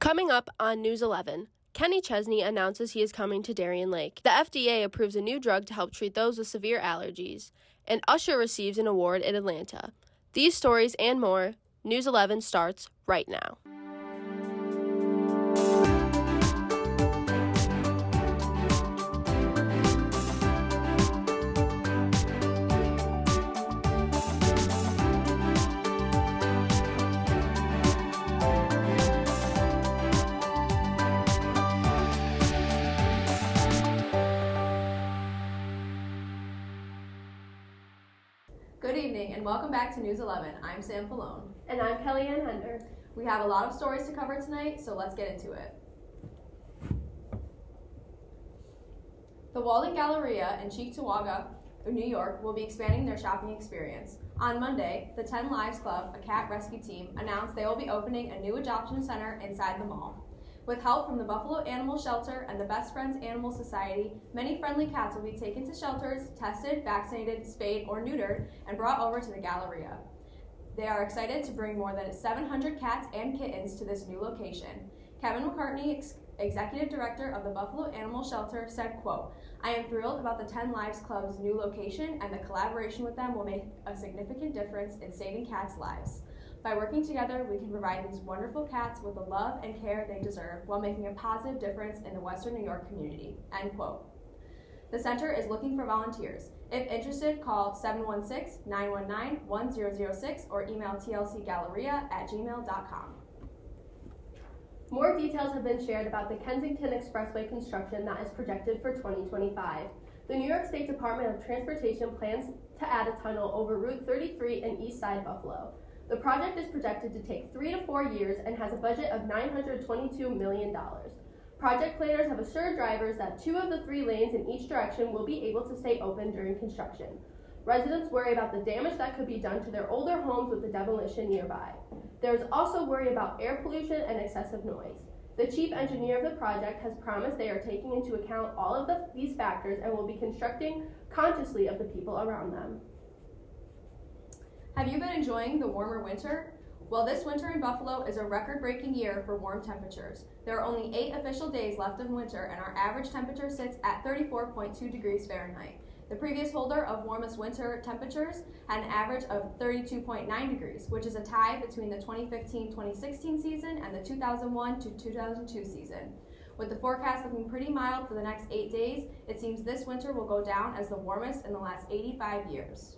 Coming up on News 11, Kenny Chesney announces he is coming to Darien Lake. The FDA approves a new drug to help treat those with severe allergies. And Usher receives an award in Atlanta. These stories and more, News 11 starts right now. Good evening and welcome back to News 11. I'm Sam Falone. And I'm Kellyanne Hender. We have a lot of stories to cover tonight, so let's get into it. The Walden Galleria in Cheektowaga, New York, will be expanding their shopping experience. On Monday, the 10 Lives Club, a cat rescue team, announced they will be opening a new adoption center inside the mall. With help from the Buffalo Animal Shelter and the Best Friends Animal Society, many friendly cats will be taken to shelters, tested, vaccinated, spayed, or neutered, and brought over to the Galleria. They are excited to bring more than 700 cats and kittens to this new location. Kevin McCartney, Executive Director of the Buffalo Animal Shelter, said, quote, "I am thrilled about the 10 Lives Club's new location, and the collaboration with them will make a significant difference in saving cats' lives. By working together, we can provide these wonderful cats with the love and care they deserve while making a positive difference in the Western New York community," end quote. The center is looking for volunteers. If interested, call 716-919-1006 or email tlcgalleria@gmail.com. More details have been shared about the Kensington Expressway construction that is projected for 2025. The New York State Department of Transportation plans to add a tunnel over Route 33 in East Side Buffalo. The project is projected to take 3 to 4 years and has a budget of $922 million. Project planners have assured drivers that 2 of the 3 lanes in each direction will be able to stay open during construction. Residents worry about the damage that could be done to their older homes with the demolition nearby. There is also worry about air pollution and excessive noise. The chief engineer of the project has promised they are taking into account all of these factors and will be constructing consciously of the people around them. Have you been enjoying the warmer winter? Well, this winter in Buffalo is a record-breaking year for warm temperatures. There are only 8 official days left of winter, and our average temperature sits at 34.2 degrees Fahrenheit. The previous holder of warmest winter temperatures had an average of 32.9 degrees, which is a tie between the 2015-2016 season and the 2001-2002 season. With the forecast looking pretty mild for the next 8 days, it seems this winter will go down as the warmest in the last 85 years.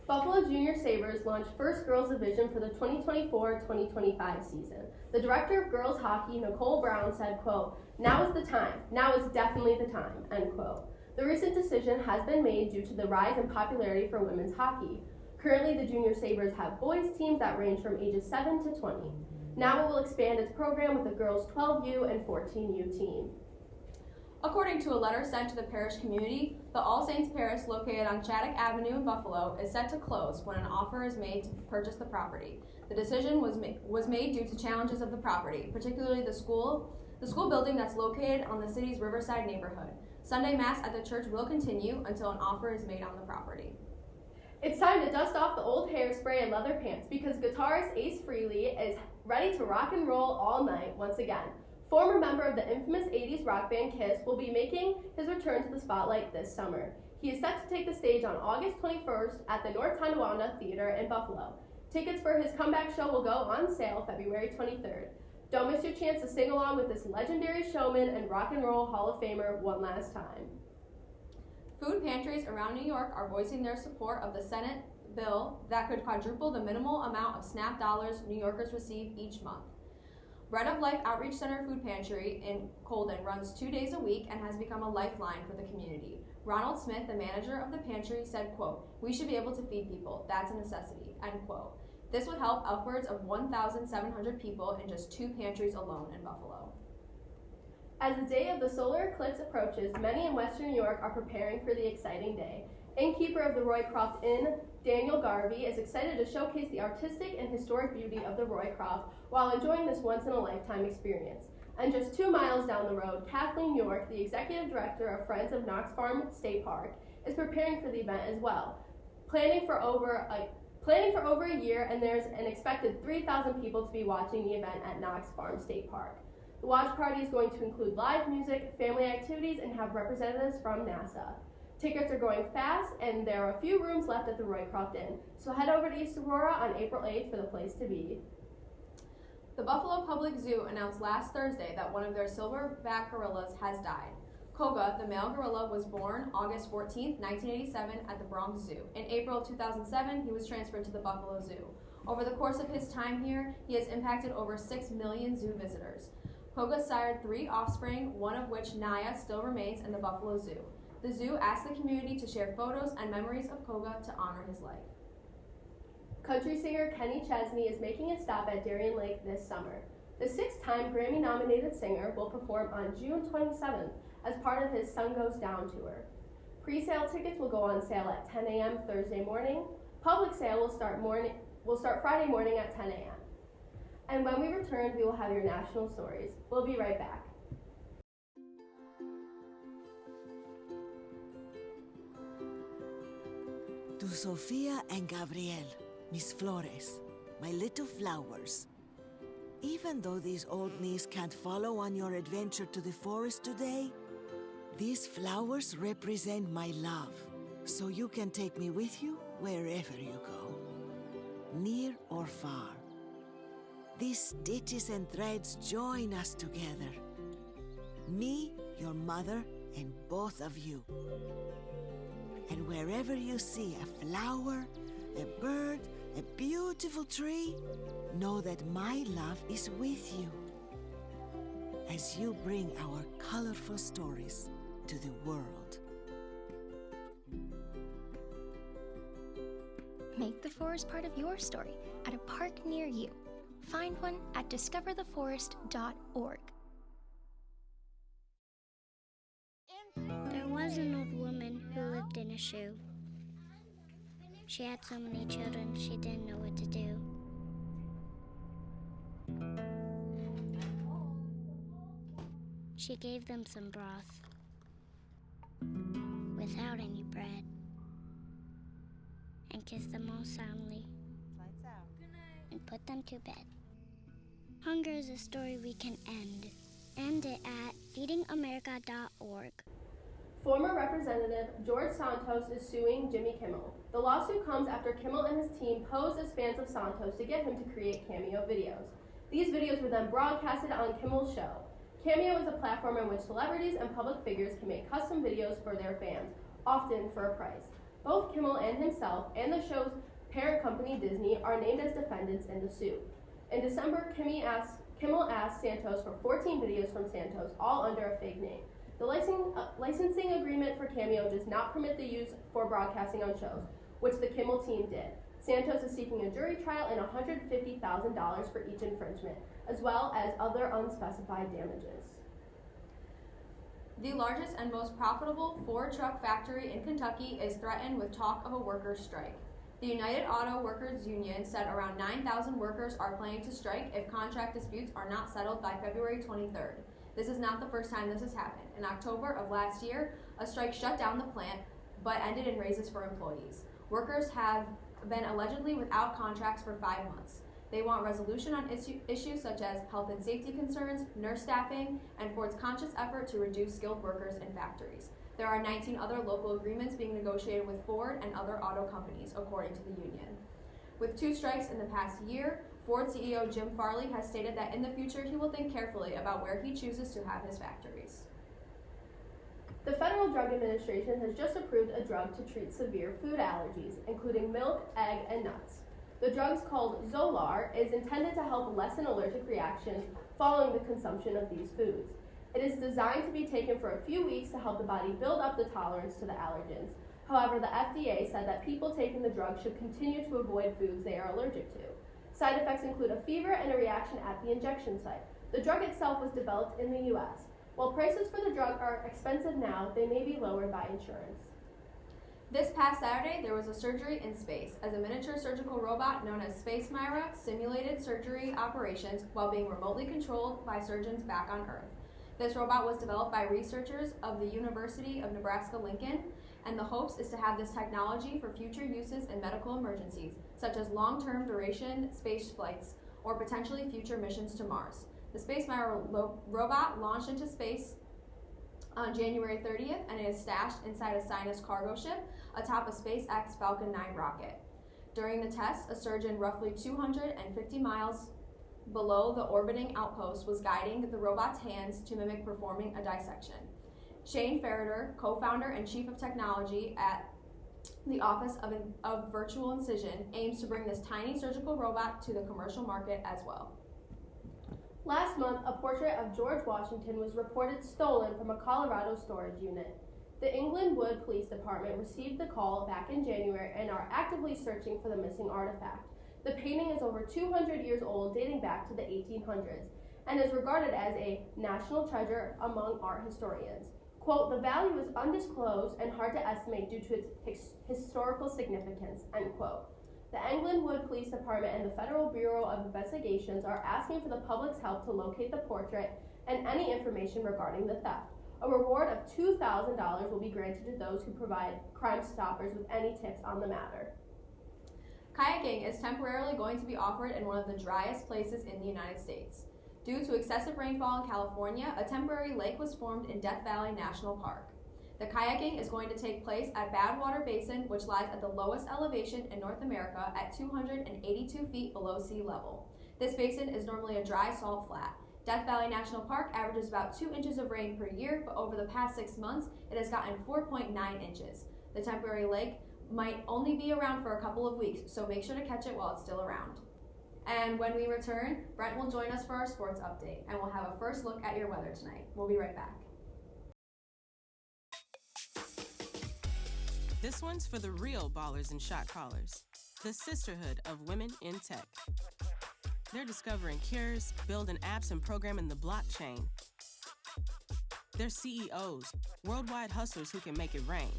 Buffalo Junior Sabres launched First Girls Division for the 2024-2025 season. The director of girls hockey, Nicole Brown, said, quote, "Now is the time. Now is definitely the time," end quote. The recent decision has been made due to the rise in popularity for women's hockey. Currently, the Junior Sabres have boys teams that range from ages 7 to 20. Now it will expand its program with a girls 12U and 14U team. According to a letter sent to the parish community, the All Saints Parish located on Shattuck Avenue in Buffalo is set to close when an offer is made to purchase the property. The decision was made due to challenges of the property, particularly the school building that's located on the city's Riverside neighborhood. Sunday Mass at the church will continue until an offer is made on the property. It's time to dust off the old hairspray and leather pants because guitarist Ace Frehley is ready to rock and roll all night once again. Former member of the infamous 80s rock band Kiss will be making his return to the spotlight this summer. He is set to take the stage on August 21st at the North Tonawanda Theater in Buffalo. Tickets for his comeback show will go on sale February 23rd. Don't miss your chance to sing along with this legendary showman and rock and roll Hall of Famer one last time. Food pantries around New York are voicing their support of the Senate bill that could quadruple the minimal amount of SNAP dollars New Yorkers receive each month. Bread of Life Outreach Center Food Pantry in Colden runs 2 days a week and has become a lifeline for the community. Ronald Smith, the manager of the pantry, said, quote, "We should be able to feed people. That's a necessity," end quote. This would help upwards of 1,700 people in just 2 pantries alone in Buffalo. As the day of the solar eclipse approaches, many in Western New York are preparing for the exciting day. Innkeeper of the Roycroft Inn, Daniel Garvey, is excited to showcase the artistic and historic beauty of the Roycroft while enjoying this once-in-a-lifetime experience. And just 2 miles down the road, Kathleen York, the executive director of Friends of Knox Farm State Park, is preparing for the event as well, planning for over Planning for over a year, and there's an expected 3,000 people to be watching the event at Knox Farm State Park. The watch party is going to include live music, family activities, and have representatives from NASA. Tickets are going fast, and there are a few rooms left at the Roycroft Inn, so head over to East Aurora on April 8th for the place to be. The Buffalo Public Zoo announced last Thursday that one of their silverback gorillas has died. Koga, the male gorilla, was born August 14, 1987 at the Bronx Zoo. In April 2007, he was transferred to the Buffalo Zoo. Over the course of his time here, he has impacted over 6 million zoo visitors. Koga sired 3 offspring, one of which, Naya, still remains in the Buffalo Zoo. The zoo asked the community to share photos and memories of Koga to honor his life. Country singer Kenny Chesney is making a stop at Darien Lake this summer. The 6-time Grammy-nominated singer will perform on June 27th as part of his Sun Goes Down tour. Pre-sale tickets will go on sale at 10 a.m. Thursday morning. Public sale will start Friday morning at 10 a.m. And when we return, we will have your national stories. We'll be right back. To Sofia and Gabriel, mis flores, my little flowers. Even though these old knees can't follow on your adventure to the forest today, these flowers represent my love, so you can take me with you wherever you go, near or far. These stitches and threads join us together. Me, your mother, and both of you. And wherever you see a flower, a bird, a beautiful tree, know that my love is with you as you bring our colorful stories to the world. Make the forest part of your story at a park near you. Find one at discovertheforest.org. There was an old woman who lived in a shoe. She had so many children, she didn't know what to do. She gave them some broth without any bread and kissed them all soundly and put them to bed. Hunger is a story we can end. End it at feedingamerica.org. Former Representative George Santos is suing Jimmy Kimmel. The lawsuit comes after Kimmel and his team posed as fans of Santos to get him to create Cameo videos. These videos were then broadcasted on Kimmel's show. Cameo is a platform in which celebrities and public figures can make custom videos for their fans, often for a price. Both Kimmel and himself and the show's parent company Disney are named as defendants in the suit. In December, Kimmel asked Santos for 14 videos from Santos, all under a fake name. The licensing agreement for Cameo does not permit the use for broadcasting on shows, which the Kimmel team did. Santos is seeking a jury trial and $150,000 for each infringement, as well as other unspecified damages. The largest and most profitable Ford truck factory in Kentucky is threatened with talk of a workers' strike. The United Auto Workers Union said around 9,000 workers are planning to strike if contract disputes are not settled by February 23rd. This is not the first time this has happened. In October of last year, a strike shut down the plant, but ended in raises for employees. Workers have been allegedly without contracts for 5 months. They want resolution on issues such as health and safety concerns, nurse staffing, and Ford's conscious effort to reduce skilled workers in factories. There are 19 other local agreements being negotiated with Ford and other auto companies, according to the union. With 2 strikes in the past year, Ford CEO Jim Farley has stated that in the future he will think carefully about where he chooses to have his factories. The Federal Drug Administration has just approved a drug to treat severe food allergies, including milk, egg, and nuts. The drug, called Zolar, is intended to help lessen allergic reactions following the consumption of these foods. It is designed to be taken for a few weeks to help the body build up the tolerance to the allergens. However, the FDA said that people taking the drug should continue to avoid foods they are allergic to. Side effects include a fever and a reaction at the injection site. The drug itself was developed in the U.S. While prices for the drug are expensive now, they may be lowered by insurance. This past Saturday, there was a surgery in space, as a miniature surgical robot known as Space Myra simulated surgery operations while being remotely controlled by surgeons back on Earth. This robot was developed by researchers of the University of Nebraska-Lincoln, and the hopes is to have this technology for future uses in medical emergencies, such as long-term duration space flights or potentially future missions to Mars. The Space Miner robot launched into space on January 30th, and it is stashed inside a Sinus cargo ship atop a SpaceX Falcon 9 rocket. During the test, a surgeon roughly 250 miles below the orbiting outpost was guiding the robot's hands to mimic performing a dissection. Shane Ferreter, co-founder and chief of technology at the Office of Virtual Incision, aims to bring this tiny surgical robot to the commercial market as well. Last month, a portrait of George Washington was reported stolen from a Colorado storage unit. The Englandwood Police Department received the call back in January and are actively searching for the missing artifact. The painting is over 200 years old, dating back to the 1800s, and is regarded as a national treasure among art historians. Quote, "The value is undisclosed and hard to estimate due to its historical significance," end quote. The Englandwood Police Department and the Federal Bureau of Investigations are asking for the public's help to locate the portrait and any information regarding the theft. A reward of $2,000 will be granted to those who provide Crime Stoppers with any tips on the matter. Kayaking is temporarily going to be offered in one of the driest places in the United States. Due to excessive rainfall in California, a temporary lake was formed in Death Valley National Park. The kayaking is going to take place at Badwater Basin, which lies at the lowest elevation in North America at 282 feet below sea level. This basin is normally a dry salt flat. Death Valley National Park averages about 2 inches of rain per year, but over the past 6 months, it has gotten 4.9 inches. The temporary lake might only be around for a couple of weeks, so make sure to catch it while it's still around. And when we return, Brent will join us for our sports update, and we'll have a first look at your weather tonight. We'll be right back. This one's for the real ballers and shot callers, the sisterhood of women in tech. They're discovering cures, building apps, and programming the blockchain. They're CEOs, worldwide hustlers who can make it rain.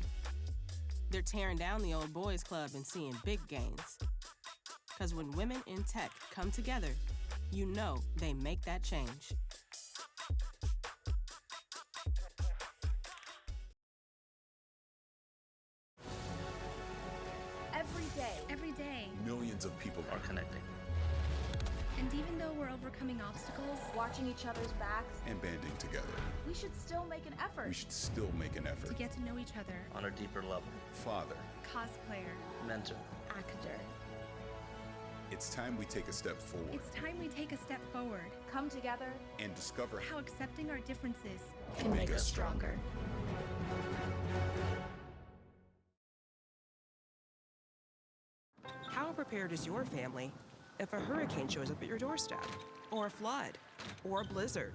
They're tearing down the old boys club and seeing big gains. Because when women in tech come together, you know they make that change. Every day, millions of people are connecting. And even though we're overcoming obstacles, Watching each other's backs, And banding together. we should still make an effort We should still make an to effort. get to know each other. On a deeper level. Father, Cosplayer, Mentor. actor. it's time we take a step forward It's time we take a step forward. come together. and discover How accepting our differences can make us stronger. How prepared is your family if a hurricane shows up at your doorstep, or a flood, or a blizzard?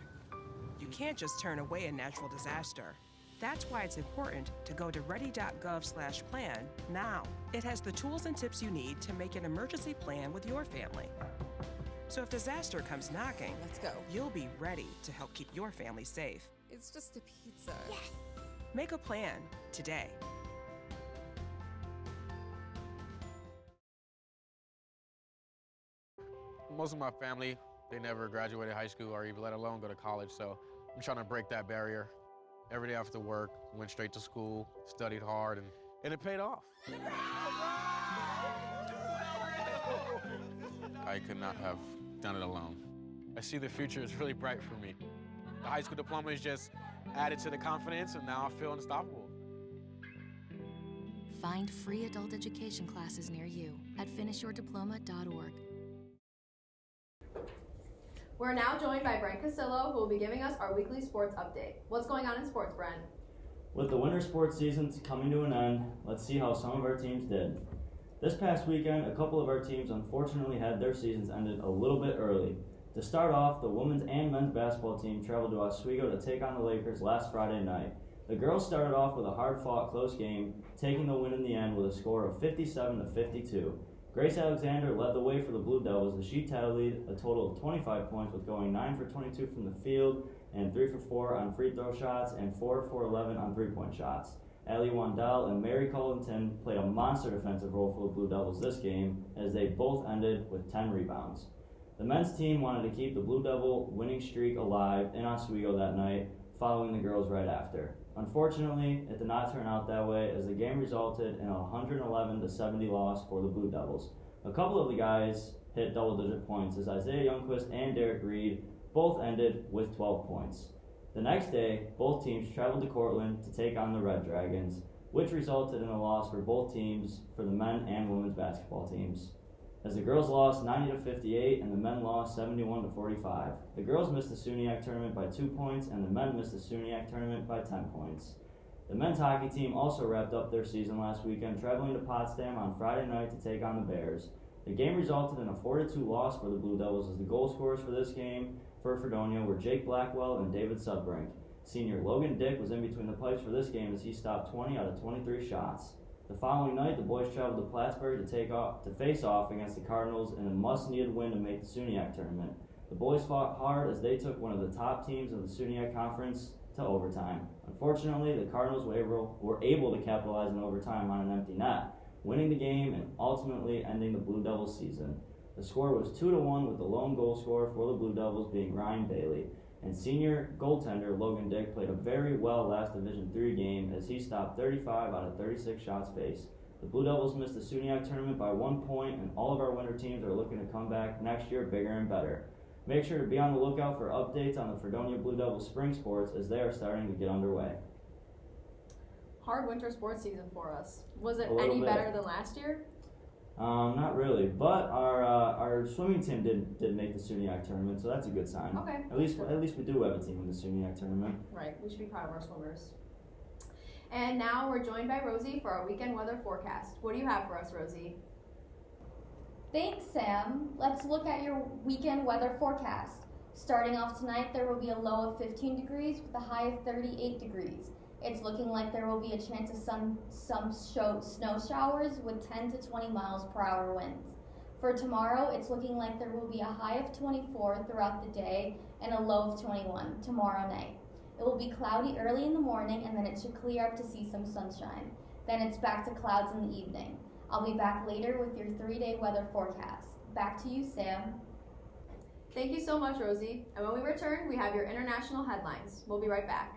You can't just turn away a natural disaster. That's why it's important to go to ready.gov/plan now. It has the tools and tips you need to make an emergency plan with your family. So if disaster comes knocking, Let's go. you'll be ready to help keep your family safe. It's just a pizza. Yes. Make a plan today. Most of my family, they never graduated high school or even let alone go to college, so I'm trying to break that barrier. Every day after work, went straight to school, studied hard, and it paid off. I could not have done it alone. I see the future is really bright for me. The high school diploma is just added to the confidence, and now I feel unstoppable. Find free adult education classes near you at finishyourdiploma.org. We're now joined by Brent Casillo, who will be giving us our weekly sports update. What's going on in sports, Brent? With the winter sports seasons coming to an end, let's see how some of our teams did. This past weekend, a couple of our teams unfortunately had their seasons ended a little bit early. To start off, the women's and men's basketball team traveled to Oswego to take on the Lakers last Friday night. The girls started off with a hard-fought close game, taking the win in the end with a score of 57-52. Grace Alexander led the way for the Blue Devils as she tallied a total of 25 points with going 9 for 22 from the field and 3 for 4 on free throw shots and 4 for 11 on three-point shots. Ali Wandal and Mary Collington played a monster defensive role for the Blue Devils this game as they both ended with 10 rebounds. The men's team wanted to keep the Blue Devil winning streak alive in Oswego that night, following the girls right after. Unfortunately, it did not turn out that way as the game resulted in a 111-70 loss for the Blue Devils. A couple of the guys hit double-digit points as Isaiah Youngquist and Derek Reed both ended with 12 points. The next day, both teams traveled to Cortland to take on the Red Dragons, which resulted in a loss for both teams, for the men and women's basketball teams, as the girls lost 90-58 and the men lost 71-45. The girls missed the SUNYAC tournament by 2 points and the men missed the SUNYAC tournament by 10 points. The men's hockey team also wrapped up their season last weekend, traveling to Potsdam on Friday night to take on the Bears. The game resulted in a 4-2 loss for the Blue Devils, as the goal scorers for this game for Fredonia were Jake Blackwell and David Sudbrink. Senior Logan Dick was in between the pipes for this game as he stopped 20 out of 23 shots. The following night, the boys traveled to Plattsburgh to face off against the Cardinals in a much-needed win to make the SUNYAC tournament. The boys fought hard as they took one of the top teams of the SUNYAC conference to overtime. Unfortunately, the Cardinals were able to capitalize in overtime on an empty net, winning the game and ultimately ending the Blue Devils season. The score was 2-1, with the lone goal scorer for the Blue Devils being Ryan Bailey, and senior goaltender Logan Dick played a very well last Division III game as he stopped 35 out of 36 shots faced. The Blue Devils missed the SUNYAC tournament by 1 point, and all of our winter teams are looking to come back next year bigger and better. Make sure to be on the lookout for updates on the Fredonia Blue Devils spring sports as they are starting to get underway. Hard winter sports season for us. Was it any better than last year? Not really, but our swimming team did make the SUNYAC tournament, so that's a good sign. Okay. At least we do have a team in the SUNYAC tournament. Right. We should be proud of our swimmers. And now we're joined by Rosie for our weekend weather forecast. What do you have for us, Rosie? Thanks, Sam. Let's look at your weekend weather forecast. Starting off tonight, there will be a low of 15 degrees with a high of 38 degrees. It's looking like there will be a chance of some snow showers with 10 to 20 miles per hour winds. For tomorrow, it's looking like there will be a high of 24 throughout the day and a low of 21 tomorrow night. It will be cloudy early in the morning, and then it should clear up to see some sunshine. Then it's back to clouds in the evening. I'll be back later with your 3-day weather forecast. Back to you, Sam. Thank you so much, Rosie. And when we return, we have your international headlines. We'll be right back.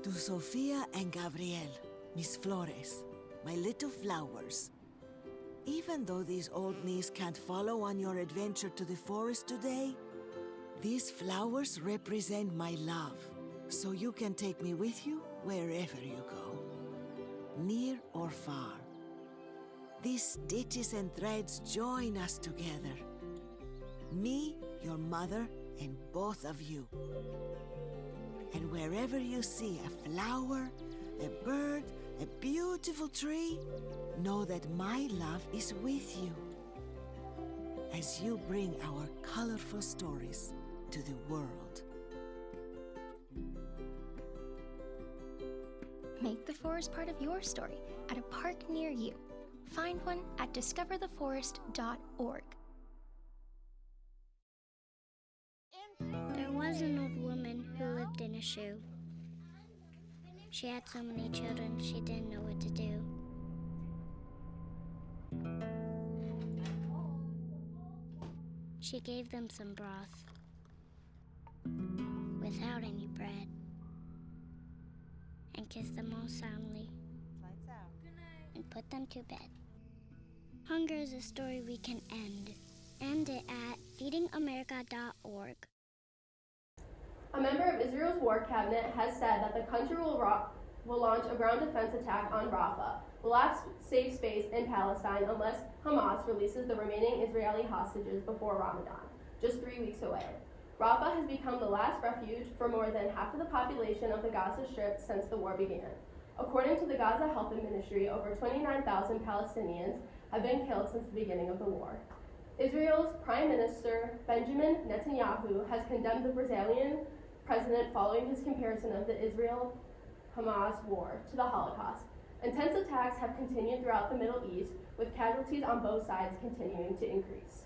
To Sofia and Gabriel, mis flores, my little flowers. Even though these old knees can't follow on your adventure to the forest today, these flowers represent my love, so you can take me with you wherever you go, near or far. These stitches and threads join us together. Me, your mother, and both of you. And wherever you see a flower, a bird, a beautiful tree, know that my love is with you as you bring our colorful stories to the world. Make the forest part of your story at a park near you. Find one at discovertheforest.org. There was an old woman who lived in a shoe. She had so many children, she didn't know what to do. She gave them some broth without any bread and kissed them all soundly and put them to bed. Hunger is a story we can end. End it at feedingamerica.org. A member of Israel's war cabinet has said that the country will launch a ground defense attack on Rafah, the last safe space in Palestine, unless Hamas releases the remaining Israeli hostages before Ramadan, just 3 weeks away. Rafah has become the last refuge for more than half of the population of the Gaza Strip since the war began. According to the Gaza Health Ministry, over 29,000 Palestinians have been killed since the beginning of the war. Israel's Prime Minister Benjamin Netanyahu has condemned the Brazilian president following his comparison of the Israel-Hamas war to the Holocaust. Intense attacks have continued throughout the Middle East, with casualties on both sides continuing to increase.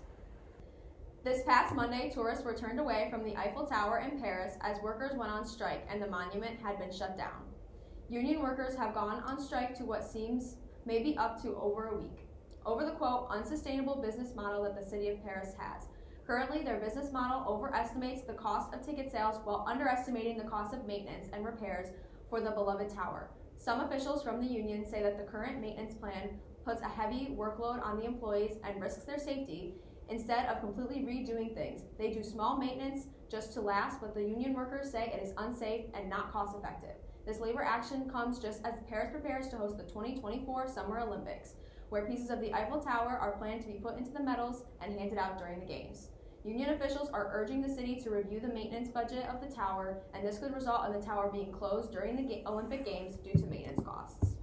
This past Monday, tourists were turned away from the Eiffel Tower in Paris as workers went on strike and the monument had been shut down. Union workers have gone on strike to what seems maybe up to over a week, over the quote, unsustainable business model that the city of Paris has. Currently, their business model overestimates the cost of ticket sales while underestimating the cost of maintenance and repairs for the beloved tower. Some officials from the union say that the current maintenance plan puts a heavy workload on the employees and risks their safety. Instead of completely redoing things, they do small maintenance just to last, but the union workers say it is unsafe and not cost effective. This labor action comes just as Paris prepares to host the 2024 Summer Olympics, where pieces of the Eiffel Tower are planned to be put into the medals and handed out during the games. Union officials are urging the city to review the maintenance budget of the tower, and this could result in the tower being closed during the Olympic Games due to maintenance costs.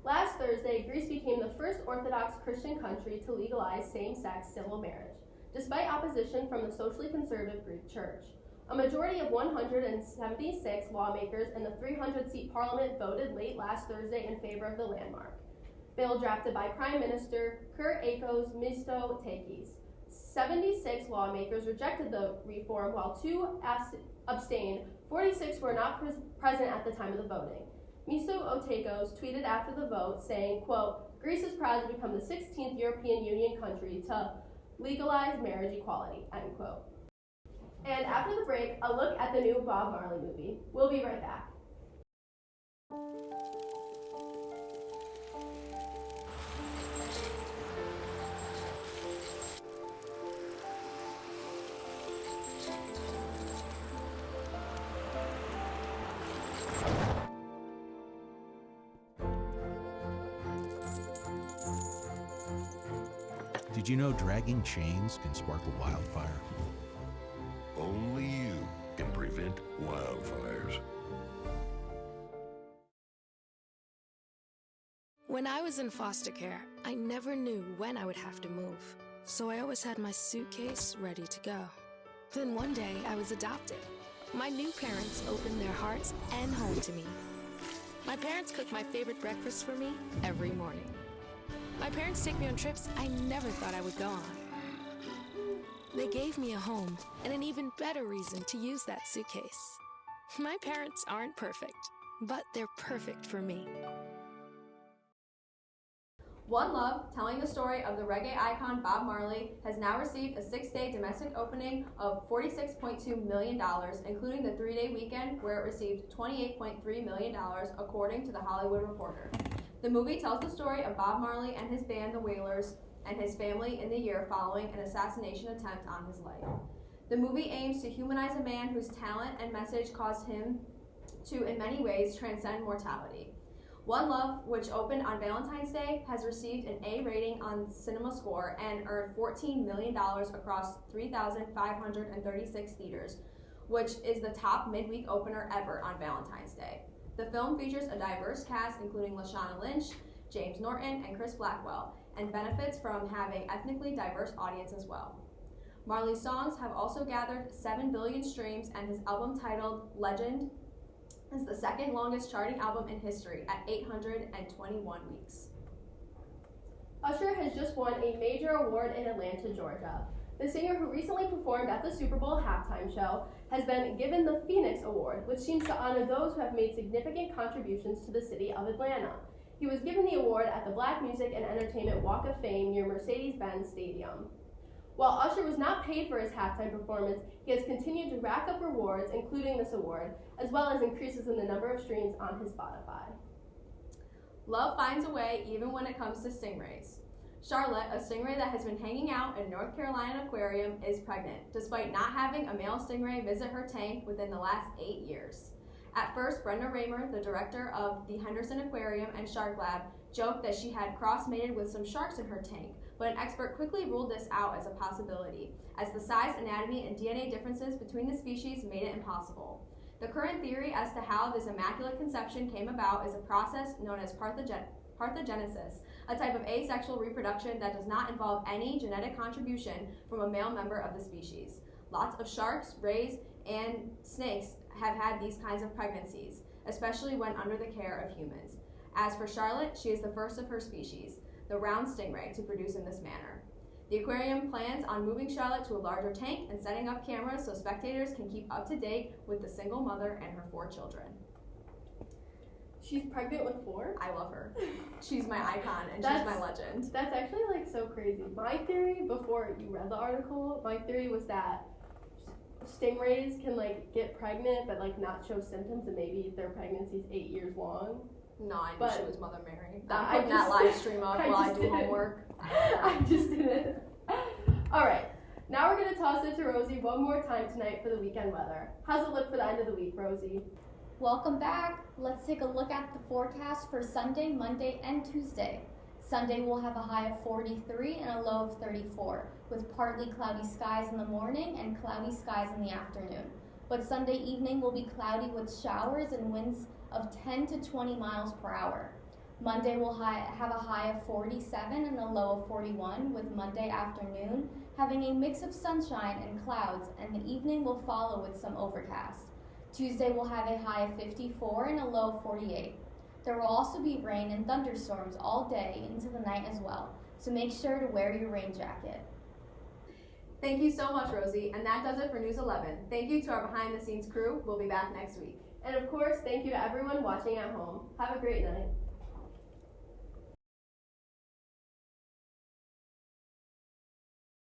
Last Thursday, Greece became the first Orthodox Christian country to legalize same-sex civil marriage, despite opposition from the socially conservative Greek church. A majority of 176 lawmakers in the 300-seat parliament voted late last Thursday in favor of the landmark bill drafted by Prime Minister Kyriakos Mitsotakis. 76 lawmakers rejected the reform, while 2 abstained. 46 were not present at the time of the voting. Mitsotakis tweeted after the vote saying, quote, "Greece is proud to become the 16th European Union country to legalize marriage equality," end quote. And after the break, a look at the new Bob Marley movie. We'll be right back. Did you know dragging chains can spark a wildfire? Only you can prevent wildfires. When I was in foster care, I never knew when I would have to move, so I always had my suitcase ready to go. Then one day, I was adopted. My new parents opened their hearts and home to me. My parents cook my favorite breakfast for me every morning. My parents take me on trips I never thought I would go on. They gave me a home and an even better reason to use that suitcase. My parents aren't perfect, but they're perfect for me. One Love, telling the story of the reggae icon Bob Marley, has now received a 6-day domestic opening of $46.2 million, including the 3-day weekend where it received $28.3 million, according to The Hollywood Reporter. The movie tells the story of Bob Marley and his band, the Wailers, and his family in the year following an assassination attempt on his life. The movie aims to humanize a man whose talent and message caused him to, in many ways, transcend mortality. One Love, which opened on Valentine's Day, has received an A rating on CinemaScore and earned $14 million across 3,536 theaters, which is the top midweek opener ever on Valentine's Day. The film features a diverse cast including Lashana Lynch, James Norton, and Chris Blackwell, and benefits from having ethnically diverse audience as well. Marley's songs have also gathered 7 billion streams, and his album titled Legend is the second longest charting album in history at 821 weeks. Usher has just won a major award in Atlanta, Georgia. The singer, who recently performed at the Super Bowl halftime show, has been given the Phoenix Award, which seems to honor those who have made significant contributions to the city of Atlanta. He was given the award at the Black Music and Entertainment Walk of Fame near Mercedes-Benz Stadium. While Usher was not paid for his halftime performance, he has continued to rack up rewards, including this award, as well as increases in the number of streams on his Spotify. Love finds a way even when it comes to stingrays. Charlotte, a stingray that has been hanging out in North Carolina Aquarium, is pregnant, despite not having a male stingray visit her tank within the last 8 years. At first, Brenda Raymer, the director of the Henderson Aquarium and Shark Lab, joked that she had cross-mated with some sharks in her tank, but an expert quickly ruled this out as a possibility, as the size, anatomy, and DNA differences between the species made it impossible. The current theory as to how this immaculate conception came about is a process known as parthenogenesis, a type of asexual reproduction that does not involve any genetic contribution from a male member of the species. Lots of sharks, rays, and snakes have had these kinds of pregnancies, especially when under the care of humans. As for Charlotte, she is the first of her species, the round stingray, to produce in this manner. The aquarium plans on moving Charlotte to a larger tank and setting up cameras so spectators can keep up to date with the single mother and her 4 children. She's pregnant with 4? I love her. She's my icon and she's my legend. That's actually like so crazy. My theory, before you read the article, my theory was that stingrays can like get pregnant but like not show symptoms, and maybe their pregnancy's 8 years long. No, I knew But she was Mother Mary. I'm putting that live stream up while I do homework. I just didn't. All right. Now we're going to toss it to Rosie one more time tonight for the weekend weather. How's it look for the end of the week, Rosie? Welcome back. Let's take a look at the forecast for Sunday, Monday, and Tuesday. Sunday will have a high of 43 and a low of 34, with partly cloudy skies in the morning and cloudy skies in the afternoon. But Sunday evening will be cloudy with showers and winds of 10 to 20 miles per hour. Monday will have a high of 47 and a low of 41, with Monday afternoon having a mix of sunshine and clouds, and the evening will follow with some overcast. Tuesday will have a high of 54 and a low of 48. There will also be rain and thunderstorms all day into the night as well, so make sure to wear your rain jacket. Thank you so much, Rosie, and that does it for News 11. Thank you to our behind-the-scenes crew. We'll be back next week. And of course, thank you to everyone watching at home. Have a great night.